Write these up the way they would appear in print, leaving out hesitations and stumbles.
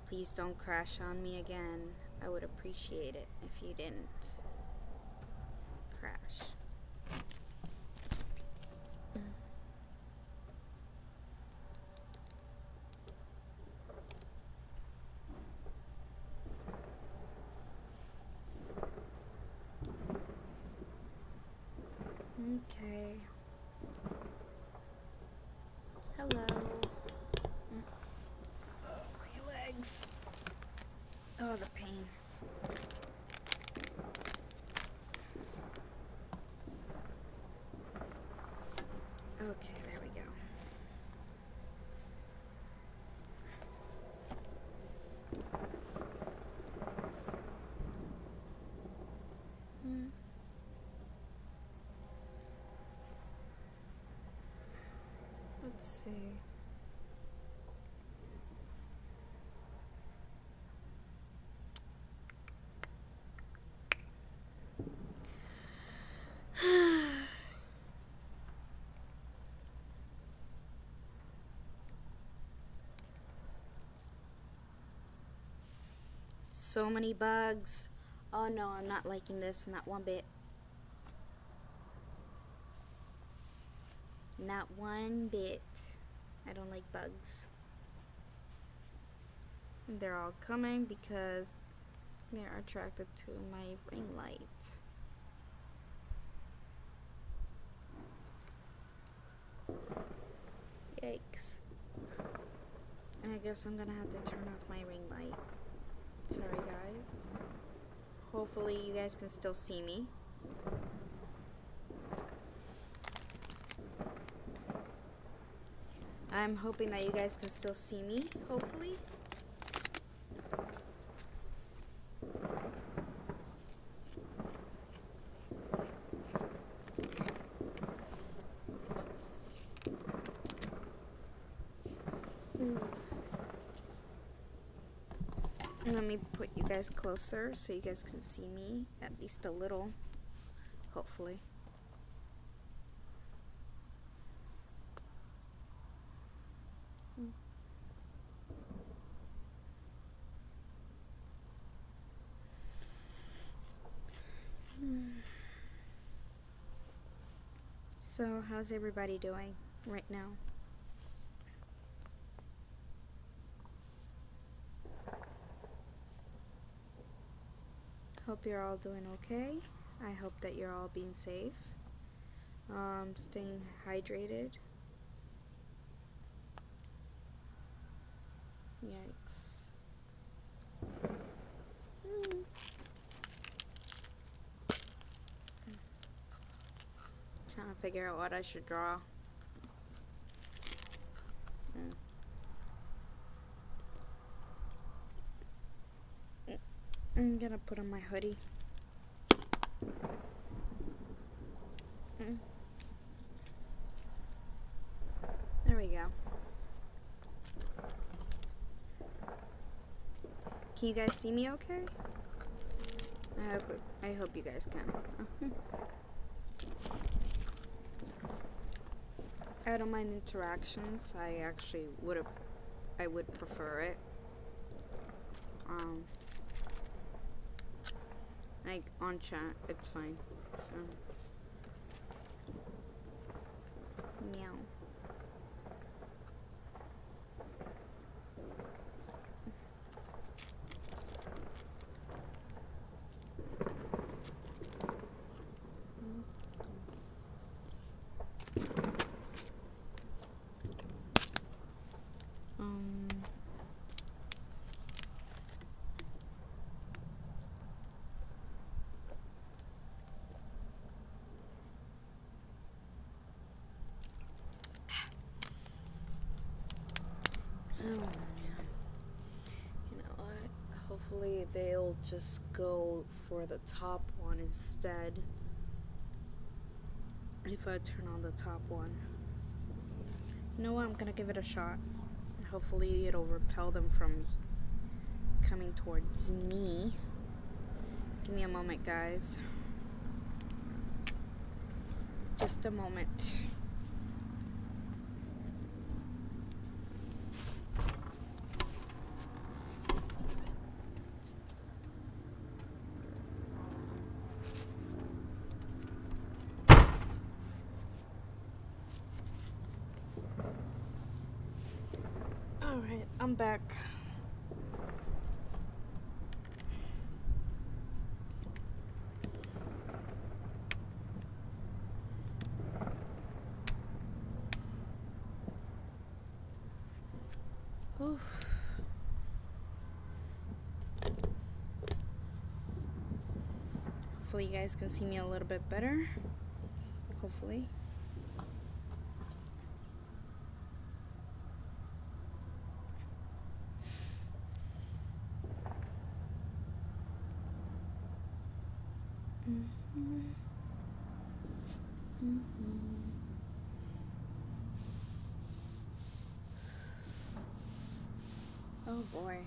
Please don't crash on me again. I would appreciate it if you didn't crash. Okay. Hello. Oh, my legs. Oh, the pain. Okay, there we go. Let's see. So many bugs. Oh no, I'm not liking this, not one bit. Not one bit. I don't like bugs. They're all coming because they're attracted to my ring light. Yikes. I guess I'm gonna have to turn off my ring light. Sorry guys. Hopefully you guys can still see me. I'm hoping that you guys can still see me, hopefully. Let me put you guys closer so you guys can see me, at least a little, hopefully. So, how's everybody doing right now? Hope you're all doing okay. I hope that you're all being safe. Staying hydrated. Yikes. Trying to figure out what I should draw. I'm gonna put on my hoodie. There we go. Can you guys see me okay? I hope you guys can. I don't mind interactions. I would prefer it. Like on chat, it's fine. Meow. Oh man. You know what? Hopefully they'll just go for the top one instead. If I turn on the top one. You know what? I'm gonna give it a shot. Hopefully it'll repel them from coming towards me. Give me a moment, guys. Just a moment. Alright, I'm back. Oof. Hopefully you guys can see me a little bit better. Hopefully. Oh boy.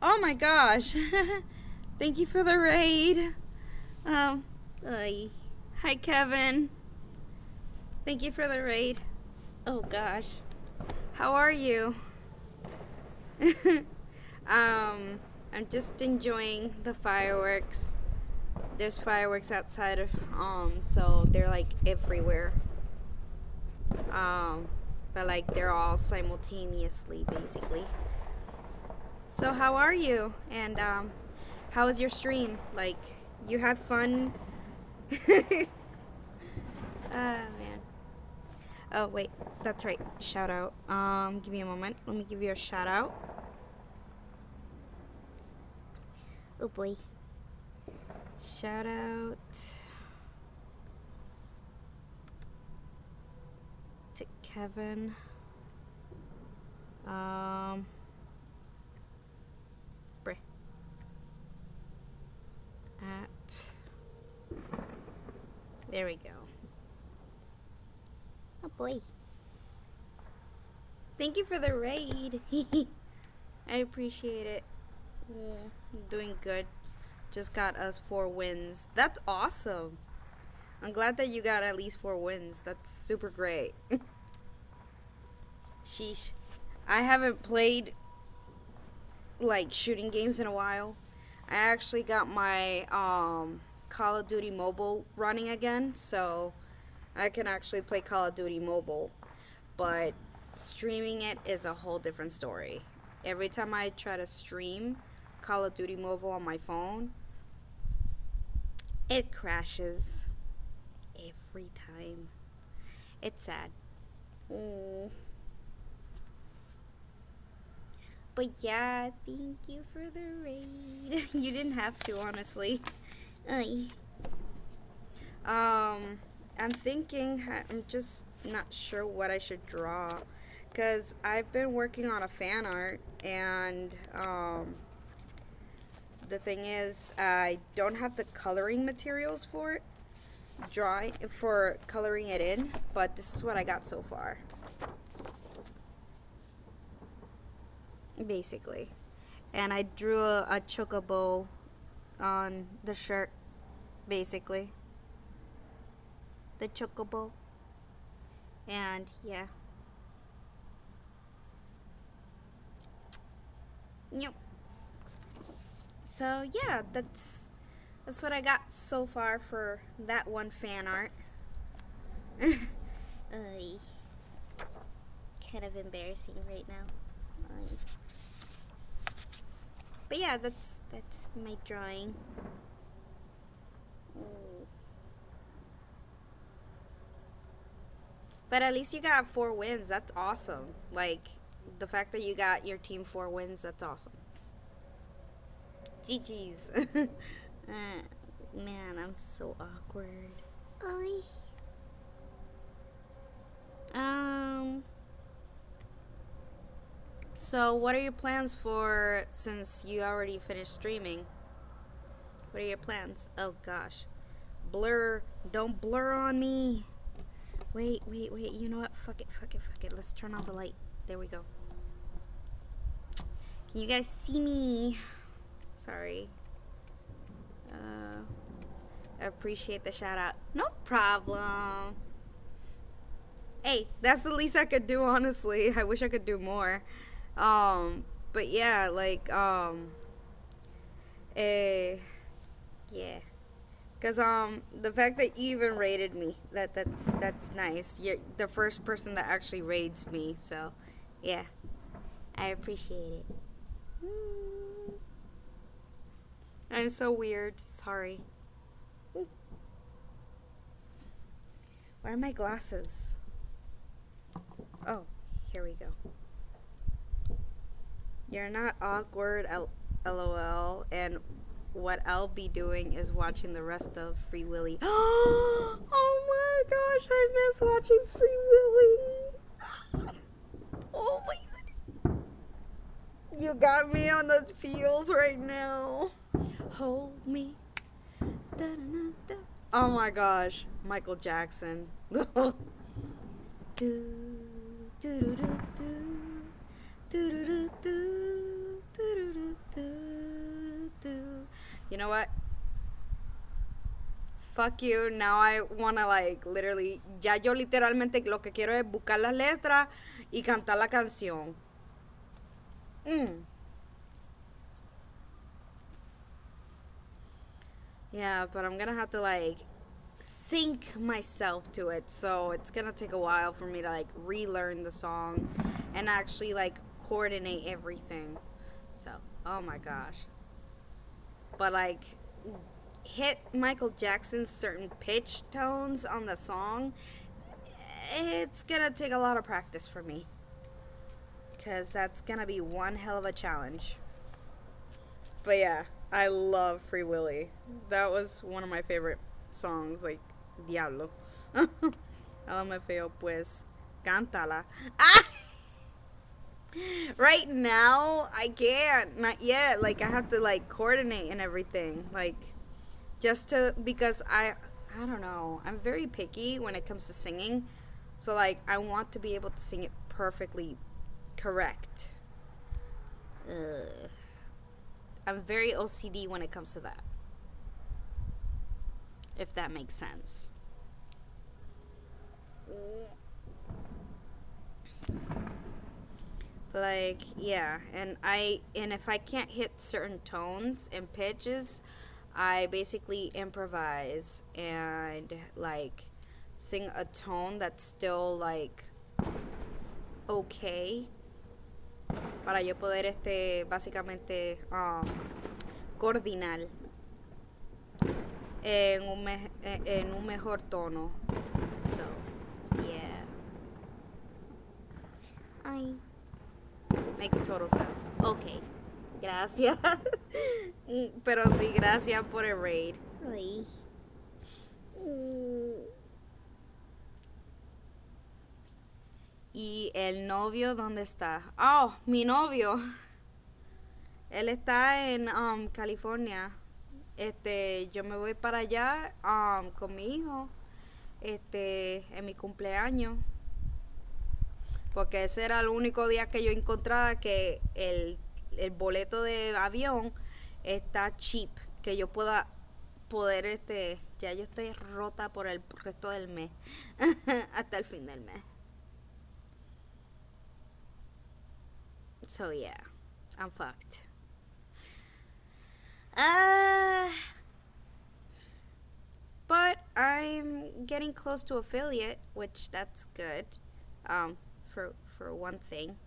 Oh my gosh. Thank you for the raid. Hi Kevin. Thank you for the raid. Oh gosh. How are you? I'm just enjoying the fireworks. There's fireworks outside of so they're like everywhere. But like they're all simultaneously basically. So how are you? And how was your stream? Like you had fun? Man. Oh wait, that's right. Shout out. Give me a moment. Let me give you a shout out. Oh boy. Shout out to Kevin. There we go. Oh boy. Thank you for the raid. I appreciate it. Yeah, I'm doing good. Just got us 4 wins. That's awesome. I'm glad that you got at least 4 wins. That's super great. Sheesh. I haven't played like shooting games in a while. I actually got my Call of Duty Mobile running again, so I can actually play Call of Duty Mobile, but streaming it is a whole different story. Every time I try to stream Call of Duty Mobile on my phone, it crashes every time. It's sad. But yeah, thank you for the raid. You didn't have to, honestly. I'm thinking, I'm just not sure what I should draw, because I've been working on a fan art, and the thing is, I don't have the coloring materials for it, for coloring it in, but this is what I got so far. Basically. And I drew a chocobo on the shirt, basically. The chocobo. And yeah. Yep. So yeah, that's what I got so far for that one fan art. Kind of embarrassing right now. But yeah, that's my drawing. But at least you got 4 wins. That's awesome. Like, the fact that you got your team 4 wins, that's awesome. GG's. Man, I'm so awkward. So what are your plans for, since you already finished streaming? What are your plans? Oh gosh. Blur. Don't blur on me. Wait. You know what? Fuck it. Let's turn on the light. There we go. Can you guys see me? Sorry. I appreciate the shout out. No problem. Hey, that's the least I could do, honestly. I wish I could do more. But yeah, like, yeah. Cause the fact that you even rated me, that's nice. You're the first person that actually rates me, so yeah, I appreciate it. Mm. I'm so weird. Sorry. Where are my glasses? Oh, here we go. You're not awkward, lol. And what I'll be doing is watching the rest of Free Willy. Oh my gosh, I miss watching Free Willy. Oh my god. You got me on the feels right now. Hold me. Da-da-da-da. Oh my gosh, Michael Jackson. do, do, do, do, do. You know what? Fuck you. Now I wanna like literally. Ya yo literalmente lo que quiero es buscar las letras y cantar la canción. Yeah, but I'm gonna have to like sync myself to it, so it's gonna take a while for me to like relearn the song and actually like coordinate everything. So, oh my gosh. But like hit Michael Jackson's certain pitch tones on the song, it's gonna take a lot of practice for me. Because that's gonna be one hell of a challenge. But yeah, I love Free Willy. That was one of my favorite songs, like Diablo. LMFAO, pues, cántala. Ah! Right now, I can't. Not yet. Like, I have to, like, coordinate and everything. Like, just to, because I don't know. I'm very picky when it comes to singing. So, like, I want to be able to sing it perfectly correct. Ugh. I'm very OCD when it comes to that. If that makes sense. Like, yeah, and if I can't hit certain tones and pitches, I basically improvise and like sing a tone that's still like okay para yo poder básicamente coordinar en un mejor tono. So, yeah. Ay. Makes total sense. Okay. Gracias. Pero sí, gracias por el raid. Ay. ¿Y el novio dónde está? Oh, mi novio. Él está en California. Yo me voy para allá con mi hijo. En mi cumpleaños. Porque ese era el único día que yo encontraba que el boleto de avión está cheap, que yo pueda poder ya yo estoy rota por el resto del mes hasta el fin del mes. So yeah, I'm fucked. But I'm getting close to affiliate, which that's good. For one thing,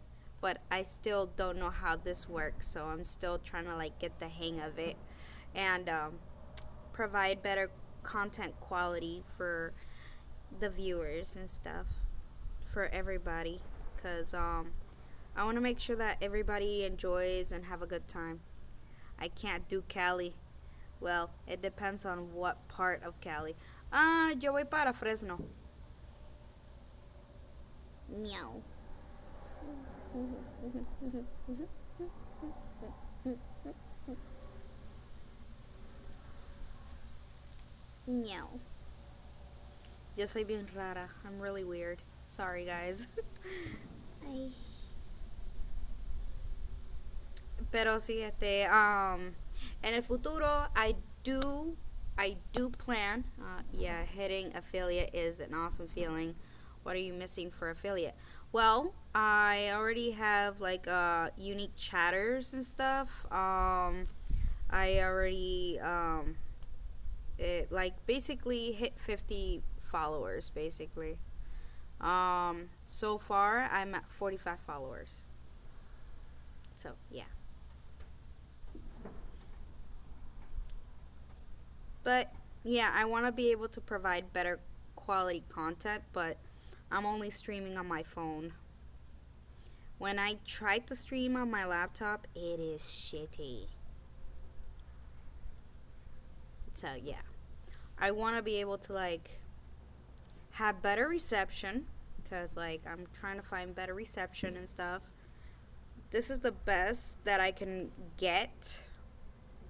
but I still don't know how this works, so I'm still trying to like get the hang of it and provide better content quality for the viewers and stuff, for everybody, because I want to make sure that everybody enjoys and have a good time. I can't do Cali. Well, it depends on what part of Cali. Yo voy para Fresno. Meow. Meow. Yo soy bien rara. I'm really weird. Sorry, guys. Pero sí, en el futuro, I do plan. Yeah, hitting affiliate is an awesome feeling. What are you missing for affiliate? Well, I already have like unique chatters and stuff. I already it like basically hit 50 followers basically. So far I'm at 45 followers. So yeah. But yeah, I want to be able to provide better quality content, but I'm only streaming on my phone. When I try to stream on my laptop, it is shitty. So yeah, I want to be able to like have better reception, because like I'm trying to find better reception and stuff. This is the best that I can get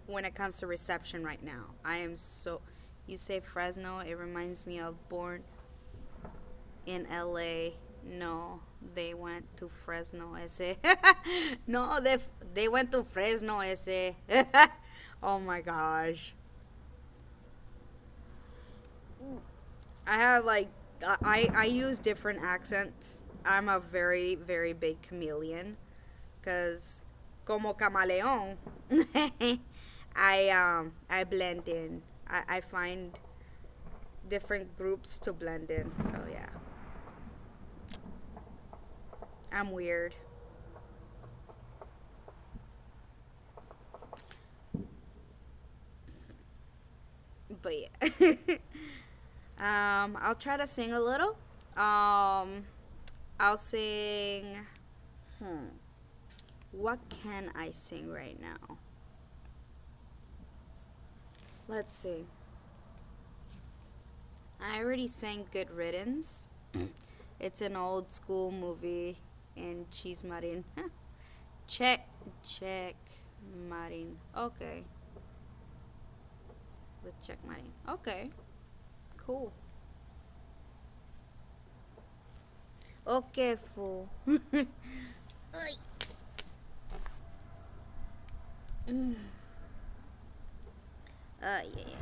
when it comes to reception right now. I am so, you say Fresno, it reminds me of Born in LA. No, they went to Fresno ese. No, they went to Fresno ese. Oh my gosh. I have like I use different accents. I'm a very very big chameleon, cuz como camaleón. I blend in. I find different groups to blend in. So yeah. I'm weird. But yeah. I'll try to sing a little. I'll sing. What can I sing right now? Let's see. I already sang Good Riddance. It's an old school movie in Cheese Marin. Check Marin. Okay. With Check Marin. Okay. Cool. Okay, fool. Yeah.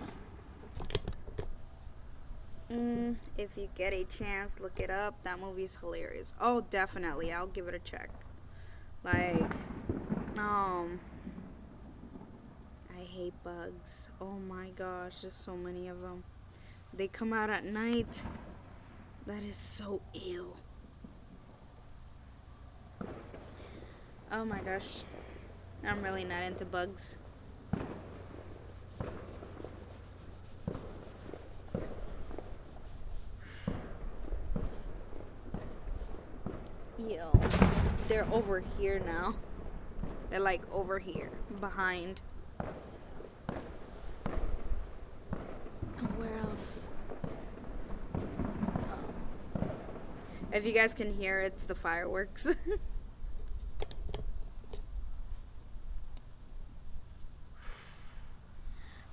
If you get a chance, look it up. That movie's hilarious. Oh, definitely. I'll give it a check. Like, um, I hate bugs. Oh my gosh, there's so many of them. They come out at night. That is so ew. Oh my gosh. I'm really not into bugs. Yo, they're over here now. They're like over here, behind. Where else? If you guys can hear, it's the fireworks.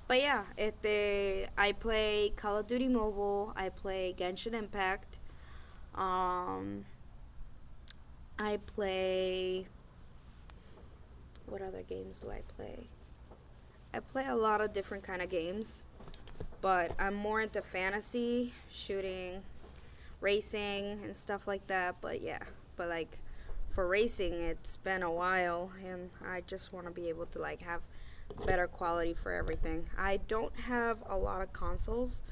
But yeah, I play Call of Duty Mobile. I play Genshin Impact. I play. What other games do I play? I play a lot of different kind of games, but I'm more into fantasy, shooting, racing, and stuff like that. But yeah, but like for racing, it's been a while, and I just want to be able to like have better quality for everything. I don't have a lot of consoles.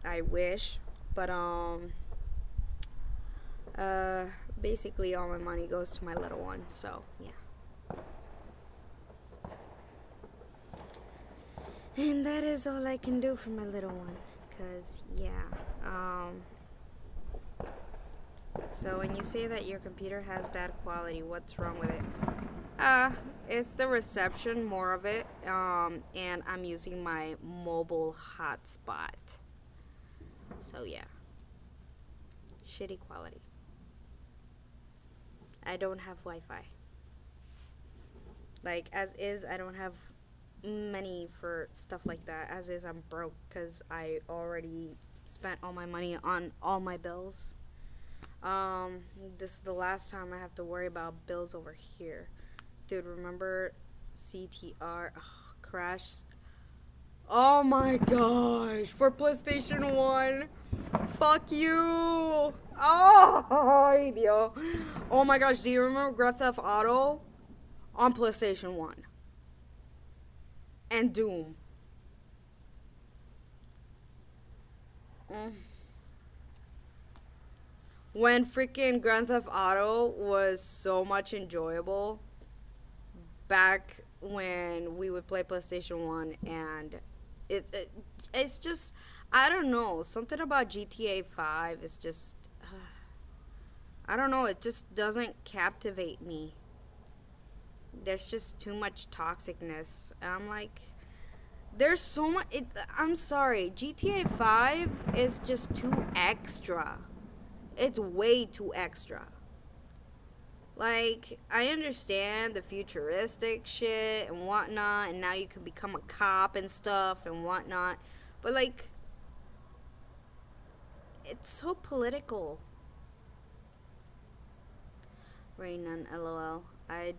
I wish, but basically all my money goes to my little one. So yeah. And that is all I can do for my little one, cause yeah. So when you say that your computer has bad quality, what's wrong with it? It's the reception, more of it. And I'm using my mobile hotspot. So yeah. Shitty quality. I don't have Wi-Fi. Like, as is, I don't have money for stuff like that. As is, I'm broke because I already spent all my money on all my bills. This is the last time I have to worry about bills over here. Dude, remember CTR? Ugh, crash. Oh my gosh. For PlayStation 1. Fuck you. Oh, Dios. Oh my gosh. Do you remember Grand Theft Auto? On PlayStation 1. And Doom. When freaking Grand Theft Auto was so much enjoyable back when we would play PlayStation 1, and it's just, I don't know, something about GTA 5 is just, I don't know, it just doesn't captivate me. There's just too much toxicness. And I'm like, there's so much, I'm sorry, GTA 5 is just too extra. It's way too extra. Like, I understand the futuristic shit and whatnot, and now you can become a cop and stuff and whatnot, but like, it's so political. Rainan, lol. I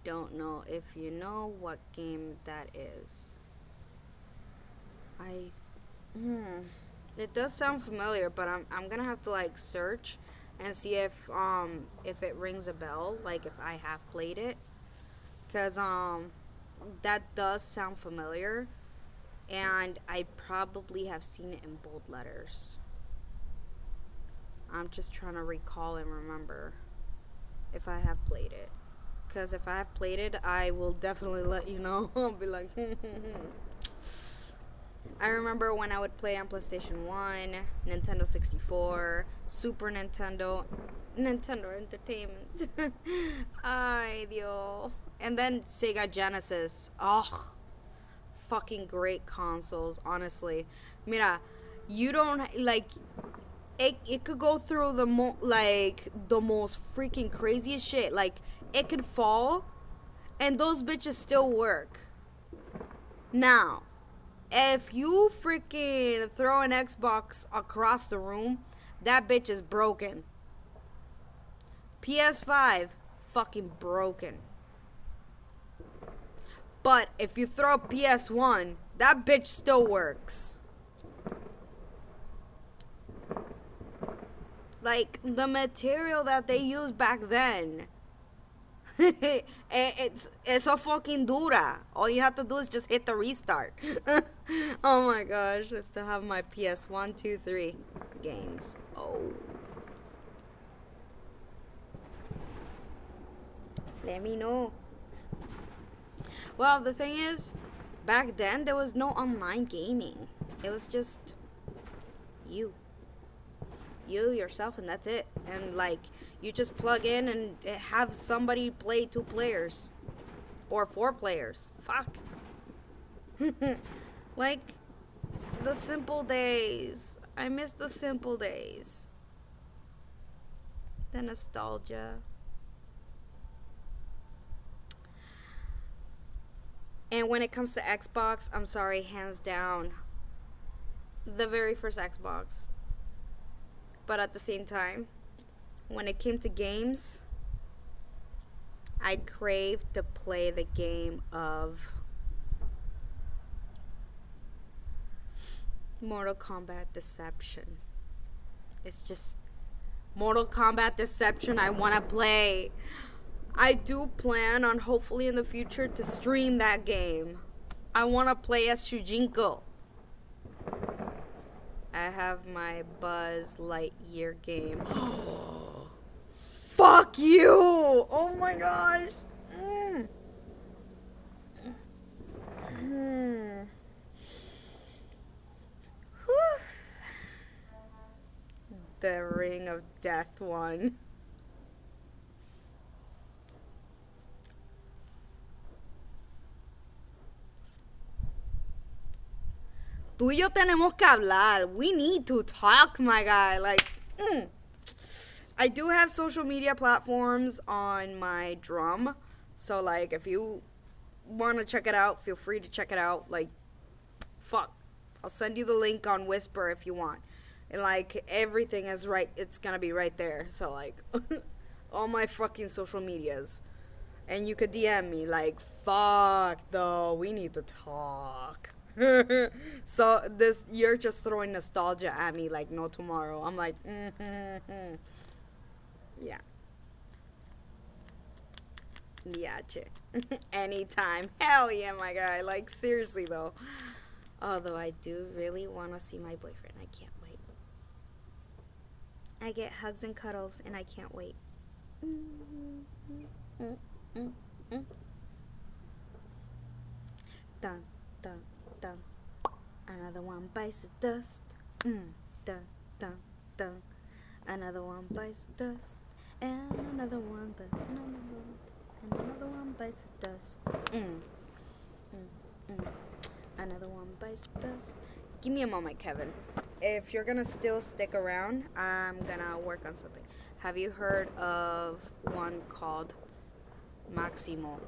don't know if you know what game that is. It does sound familiar, but I'm gonna have to like search and see if it rings a bell, like if I have played it, cause that does sound familiar, and I probably have seen it in bold letters. I'm just trying to recall and remember if I have played it, cause if I have played it, I will definitely let you know. I'll be like, I remember when I would play on PlayStation 1, Nintendo 64, Super Nintendo, Nintendo Entertainment. Ay, Dios. And then Sega Genesis. Oh, fucking great consoles, honestly. Mira, you don't, like, it could go through the the most freaking craziest shit. Like, it could fall, and those bitches still work. Now, if you freaking throw an Xbox across the room, that bitch is broken. PS5, fucking broken. But if you throw a PS1, that bitch still works. Like, the material that they used back then, it's a fucking dura. All you have to do is just hit the restart. Oh my gosh, I still have my PS1, 2, 3 games. Oh. Let me know. Well, the thing is, back then there was no online gaming. It was just you, yourself, and that's it. And like, you just plug in and have somebody play 2 players or 4 players. Fuck. Like, the simple days. I miss the simple days. The nostalgia. And when it comes to Xbox, I'm sorry, hands down, the very first Xbox. But at the same time, when it came to games, I craved to play the game of Mortal Kombat Deception. It's just Mortal Kombat Deception I want to play. I do plan on hopefully in the future to stream that game. I want to play as Shujinko. I have my Buzz Lightyear game. Fuck you! Oh my gosh! The Ring of Death one. Tú y yo tenemos que hablar. We need to talk, my guy. Like, I do have social media platforms on my drum. So, like, if you want to check it out, feel free to check it out. Like, fuck. I'll send you the link on Whisper if you want. And, like, everything is right. It's gonna be right there. So, like, all my fucking social medias. And you could DM me, like, fuck, though. We need to talk. So you're just throwing nostalgia at me like no tomorrow. I'm like, yeah, chick. Anytime, hell yeah, my guy. Like, seriously though. Although I do really want to see my boyfriend, I can't wait. I get hugs and cuddles, and I can't wait. Dun, dun, dun. Another one bites the dust. Dun, dun, dun. Another one bites the dust. And another one, but another one. And another one bites the dust. Another one bites the dust. Give me a moment, Kevin. If you're gonna still stick around, I'm gonna work on something. Have you heard of one called Maximo?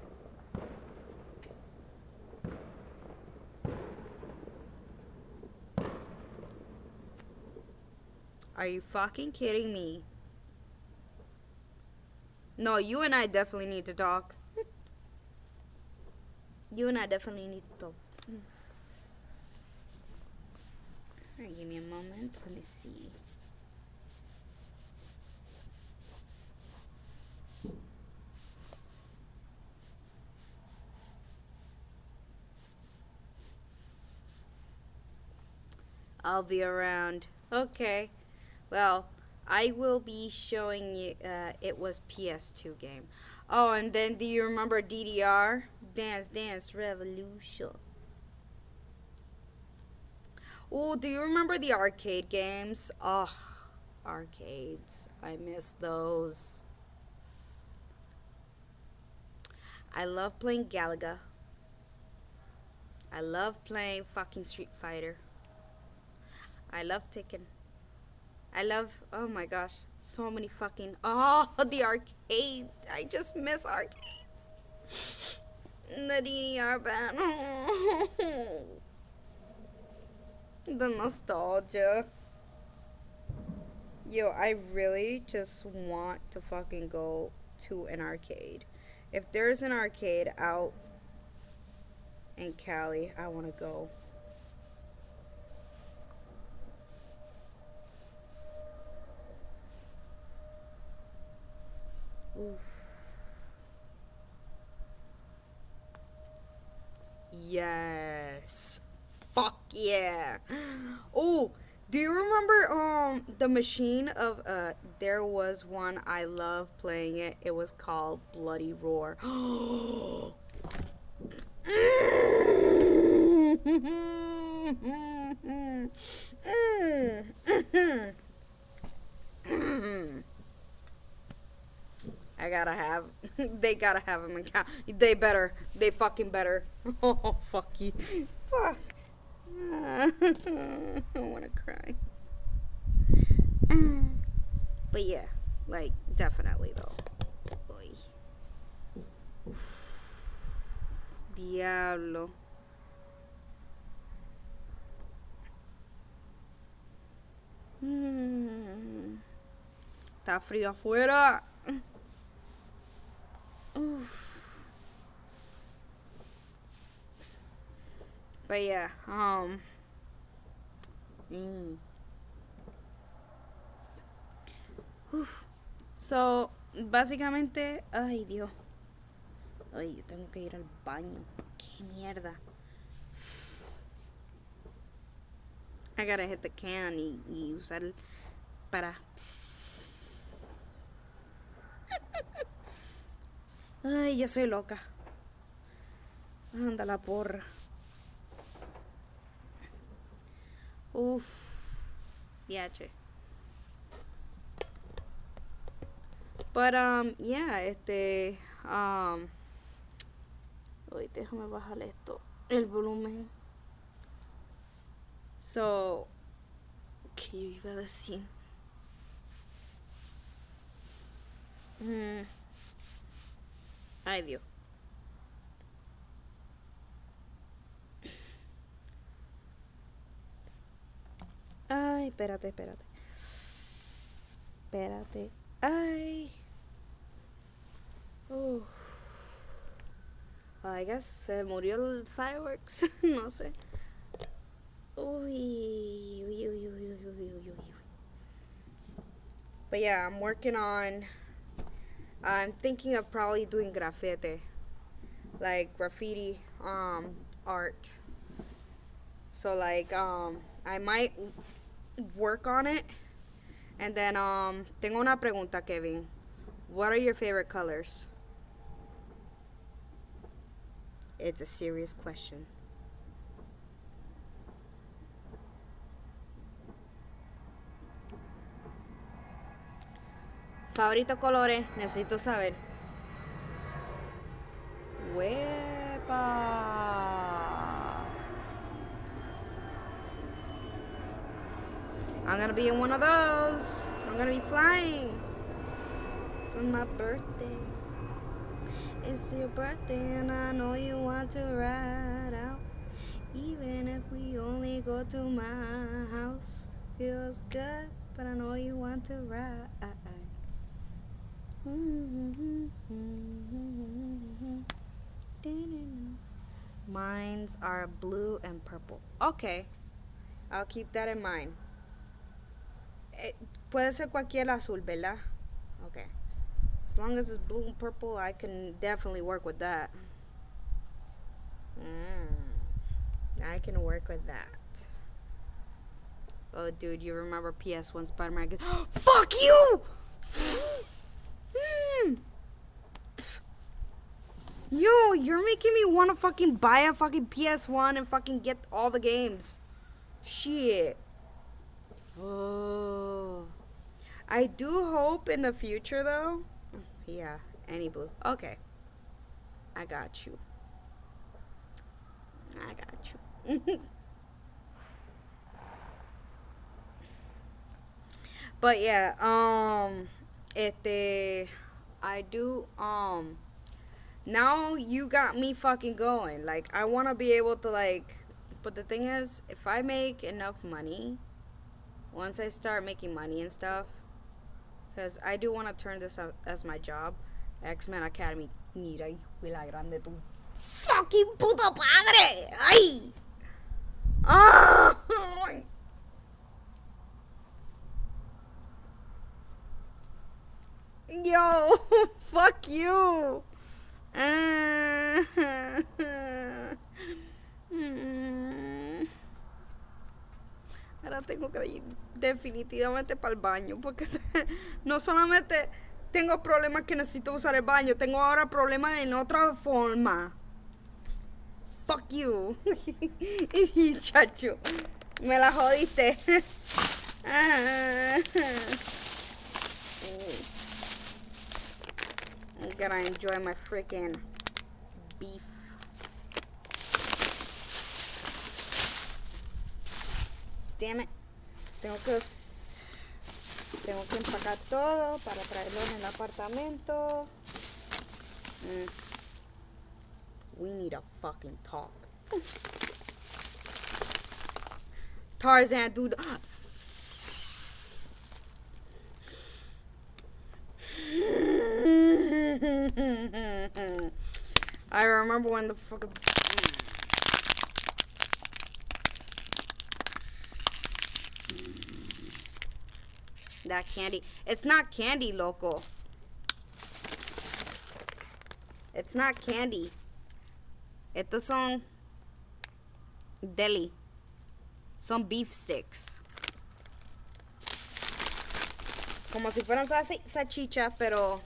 Are you fucking kidding me? No, you and I definitely need to talk. You and I definitely need to talk. Alright, give me a moment. Let me see. I'll be around. Okay. Well, I will be showing you. It was PS2 game. Oh, and then do you remember DDR? Dance Dance Revolution. Oh, do you remember the arcade games? Oh, arcades. I miss those. I love playing Galaga. I love playing fucking Street Fighter. I love Tekken. I love, oh my gosh, so many fucking, oh, the arcade. I just miss arcades. The DDR band. The nostalgia. Yo, I really just want to fucking go to an arcade. If there's an arcade out in Cali, I want to go. Oof. Yes. Fuck yeah. Oh, do you remember the machine of there was one I love playing it. It was called Bloody Roar. I gotta have. They gotta have them in count. They better. They fucking better. Oh, fuck you. Fuck. I wanna cry. But yeah, like, definitely though. Oy. Diablo. Está frío afuera. Oof. But yeah, Uf. So, básicamente, ay Dios. Ay, yo tengo que ir al baño. Qué mierda. I gotta hit the can y usar para. Ay, ya soy loca. Anda la porra. Uf. Yeah, che. But, yeah, Uy, déjame bajar esto. El volumen. So, ¿qué yo iba a decir? Ay, Dios. Ay, espérate. Espérate. Ay. I guess se murió el fireworks. No sé. Uy. But yeah, I'm thinking of probably doing graffiti. Like graffiti art. So like I might work on it And then, tengo una pregunta, Kevin. What are your favorite colors? It's a serious question. Favorito colores, necesito saber. ¡Huepa! I'm gonna be in one of those. I'm gonna be flying for my birthday. It's your birthday and I know you want to ride out. Even if we only go to my house. Feels good, but I know you want to ride. Mines are blue and purple. Okay, I'll keep that in mind. Puede ser cualquier azul, ¿verdad? Okay. As long as it's blue and purple, I can definitely work with that. I can work with that. Oh, dude, you remember PS1 Spider-Man? Fuck you! Yo, you're making me want to fucking buy a fucking PS1 and fucking get all the games. Shit. Oh. I do hope in the future, though. Yeah, any blue. Okay. I got you. I got you. But yeah, I do, now you got me fucking going. Like, I want to be able to, like, but the thing is, if I make enough money, once I start making money and stuff, because I do want to turn this out as my job. X-Men Academy. Mira, hijo de la grande, tu fucking puto padre. Ay. Oh. Yo, fuck you. Ahora tengo que ir definitivamente para el baño porque no solamente tengo problemas que necesito usar el baño, tengo ahora problemas en otra forma. Fuck you. Chacho, me la jodiste. I'm gonna enjoy my freaking beef. Damn it. Tengo que empacar todo para traerlo en el apartamento. We need to fucking talk. Tarzan, dude. I remember when the fucking that candy. It's not candy, loco. It's not candy. Estos son deli. Son beef sticks. Como si fueran salchichas, pero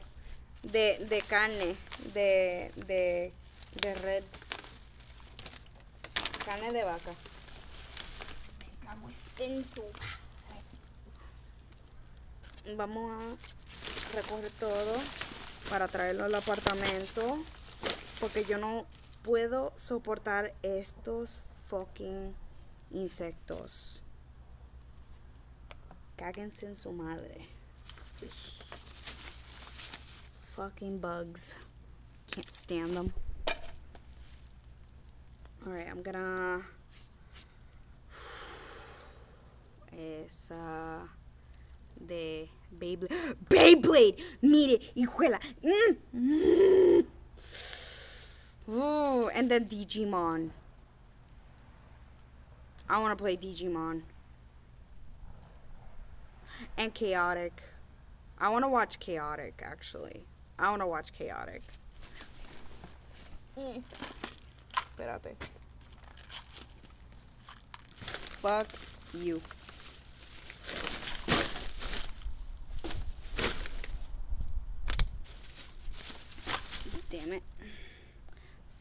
de carne, de red. Carne de vaca. Me cago en tu. Vamos a recoger todo para traerlo al apartamento porque yo no puedo soportar estos fucking insectos. Cáguense en su madre. Fucking bugs. Can't stand them. Alright, I'm gonna esa de Beyblade. Beyblade! Mire, hijuela. Ooh, and then Digimon. I want to play Digimon. And Chaotic. I want to watch Chaotic, actually. I want to watch Chaotic. Espérate. Fuck you. damn it.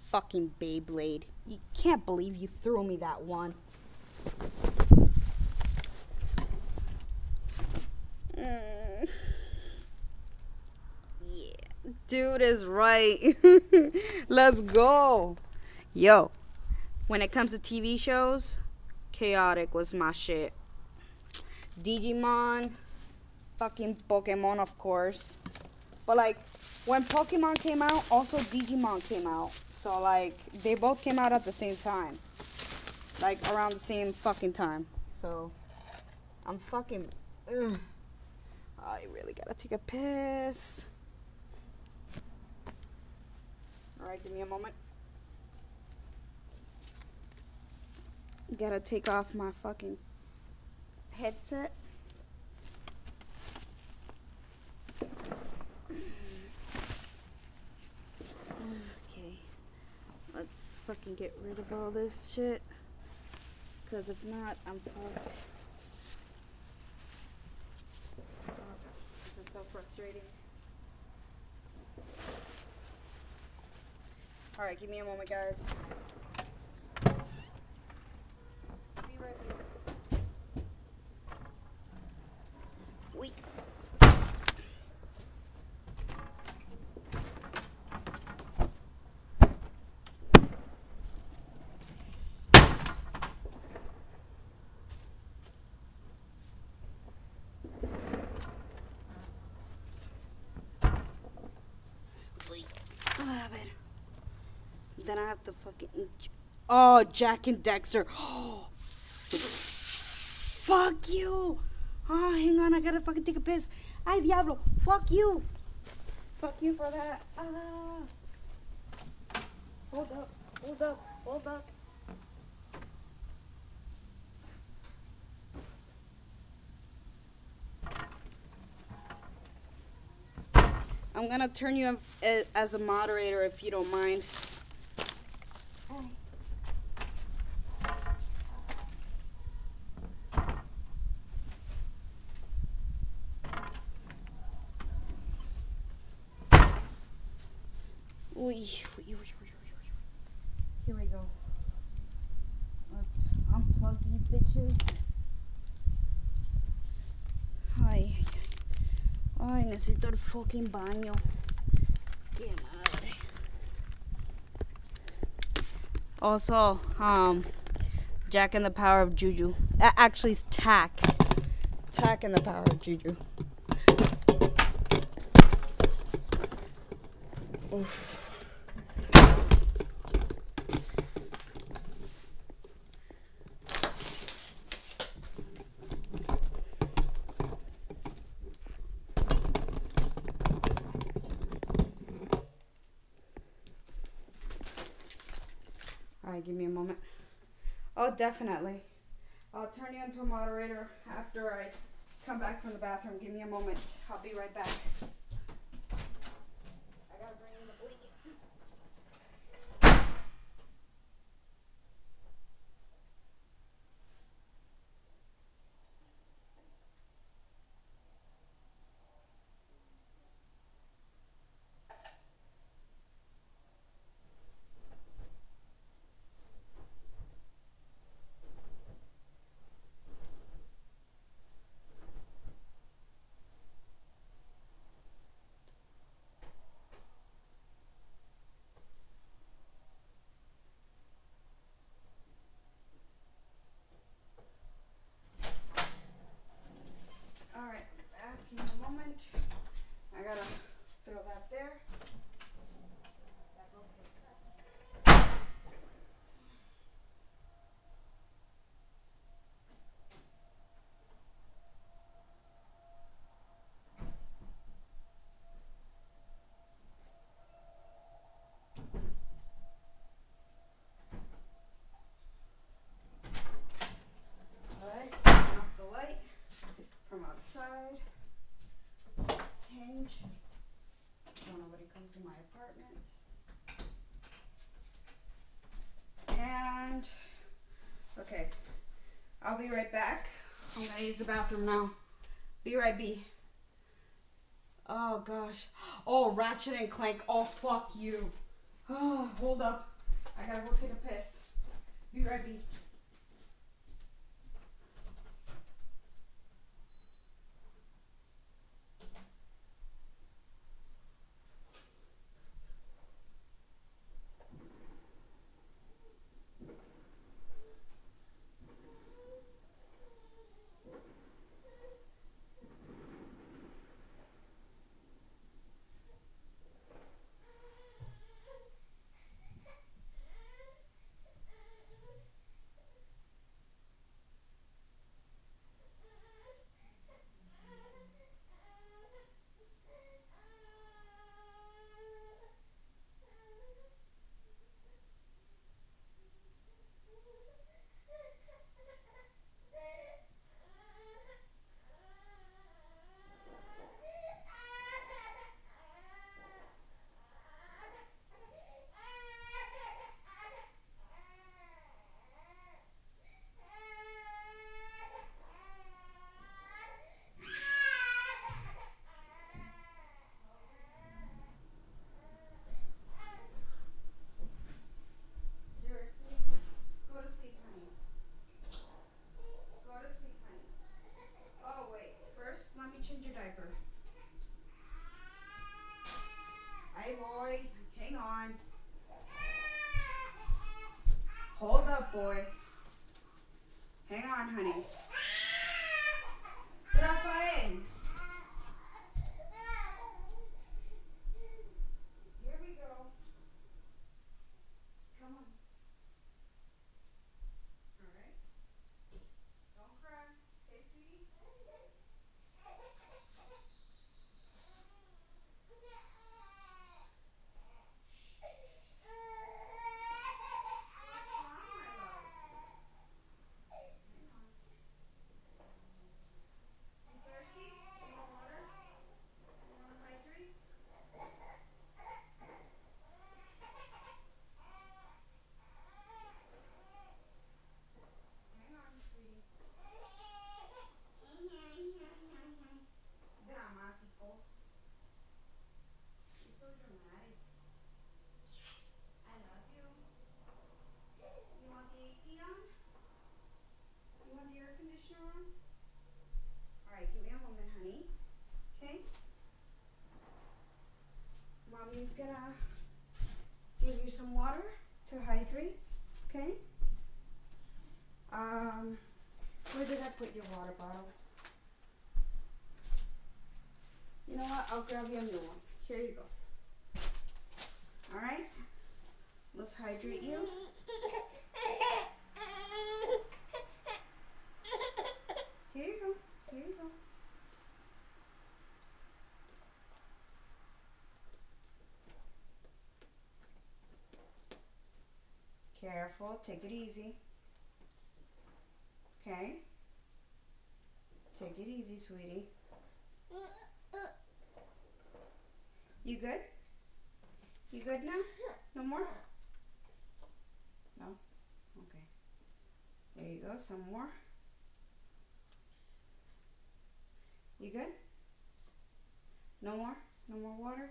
Fucking Beyblade. You can't believe you threw me that one. Yeah. Dude is right. Let's go. Yo, when it comes to TV shows, Chaotic was my shit. Digimon, fucking Pokemon, of course. But like, when Pokemon came out, also Digimon came out. So like, they both came out at the same time. Like, around the same fucking time. So, I'm fucking... Ugh. I really gotta take a piss. Alright, give me a moment. Gotta take off my fucking headset. Okay. Let's fucking get rid of all this shit. Because if not, I'm fucked. This is so frustrating. Alright, give me a moment, guys. Be right here. Wait. Ah, better. Then I have to fucking... Oh, Jack and Dexter. Oh, fuck you. Oh, hang on. I gotta fucking take a piss. Ay, diablo. Fuck you. Fuck you for that. Ah. Hold up. Hold up. Hold up. I'm gonna turn you as a moderator if you don't mind. Here we go. Let's unplug these bitches. Ay, ay, necesito el fucking baño. Qué madre. Also, Jack and the Power of Juju. Actually, it's Tack. Tack and the Power of Juju. Oof. Alright, give me a moment. Oh, definitely. I'll turn you into a moderator after I come back from the bathroom. Give me a moment. I'll be right back. I gotta bring in the blanket. Alright, back in a moment. I gotta throw that there. Alright, turn off the light from outside. Hinge. So nobody comes in my apartment. And okay, I'll be right back. I'm gonna use the bathroom now. Be right. Oh gosh. Oh, Ratchet and Clank. Oh, fuck you. Oh, hold up. I gotta go take a piss. Be right back. Change your diaper. Hey boy, hang on. Hold up, boy. Hang on, honey. Rafael. Here we go. Come on. All right. Don't cry. Okay, sweetie? Alright, give me a moment, honey. Okay? Mommy's gonna give you some water to hydrate. Okay? Where did I put your water bottle? You know what? I'll grab you a new one. Here you go. Alright? Let's hydrate you. Here you go. Here you go. Careful. Take it easy. Okay? Take it easy, sweetie. You good? You good now? No more? No? Okay. There you go. Some more. You good? No more? No more water?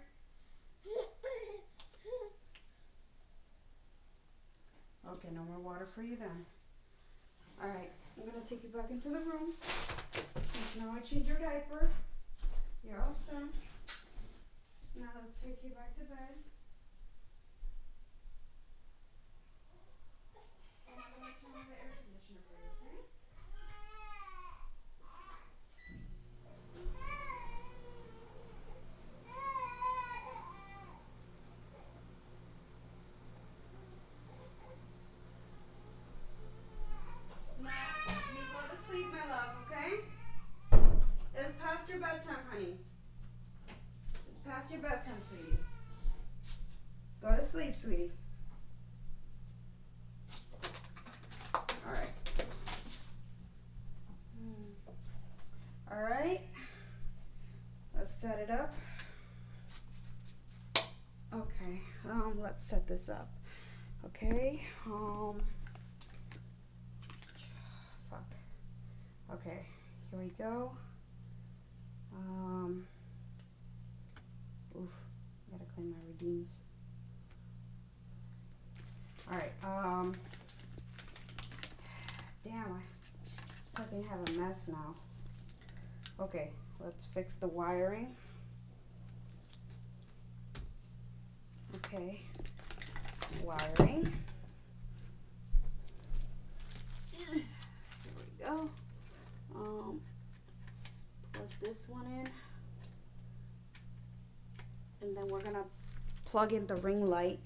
Okay, no more water for you then. Alright, I'm going to take you back into the room. Since now I changed your diaper. You're all set. Now let's take you back to bed. And I'm going to turn on the air conditioner for you, okay? Your bedtime, honey. It's past your bedtime, sweetie. Go to sleep, sweetie. Alright. Alright. Let's set it up. Okay. Let's set this up. Okay. Fuck. Okay. Here we go. Okay, let's fix the wiring. Okay, wiring. Here we go. Let's plug this one in. And then we're gonna plug in the ring light.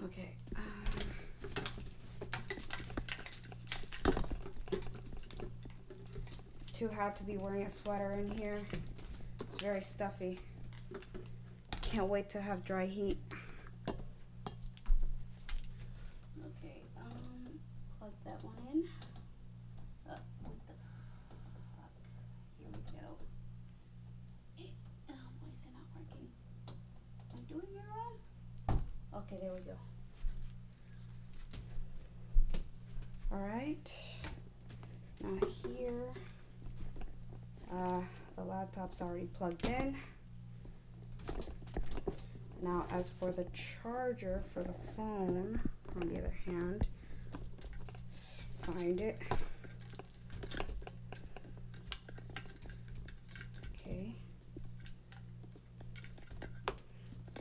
Okay. It's too hot to be wearing a sweater in here. It's very stuffy. Can't wait to have dry heat. Okay, plug that one in. What the fuck? Here we go. Why is it not working? Am I doing it wrong? Okay, there we go. Alright. Now here, the laptop's already plugged in. Now as for the charger for the phone, on the other hand, let's find it. Okay.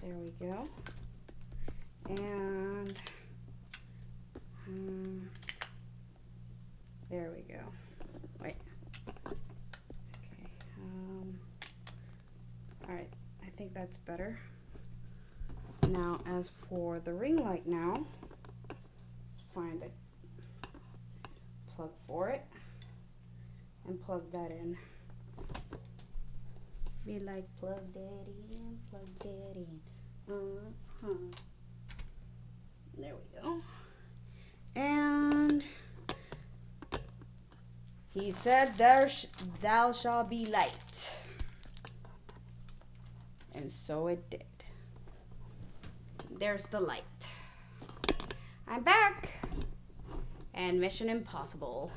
There we go. And there we go. Wait. Okay. Alright, I think that's better. Now, as for the ring light now, let's find the plug for it and plug that in. Be like, plug that in, plug that in. There we go. And he said, thou shalt be light. And so it did. There's the light. I'm back. And Mission Impossible.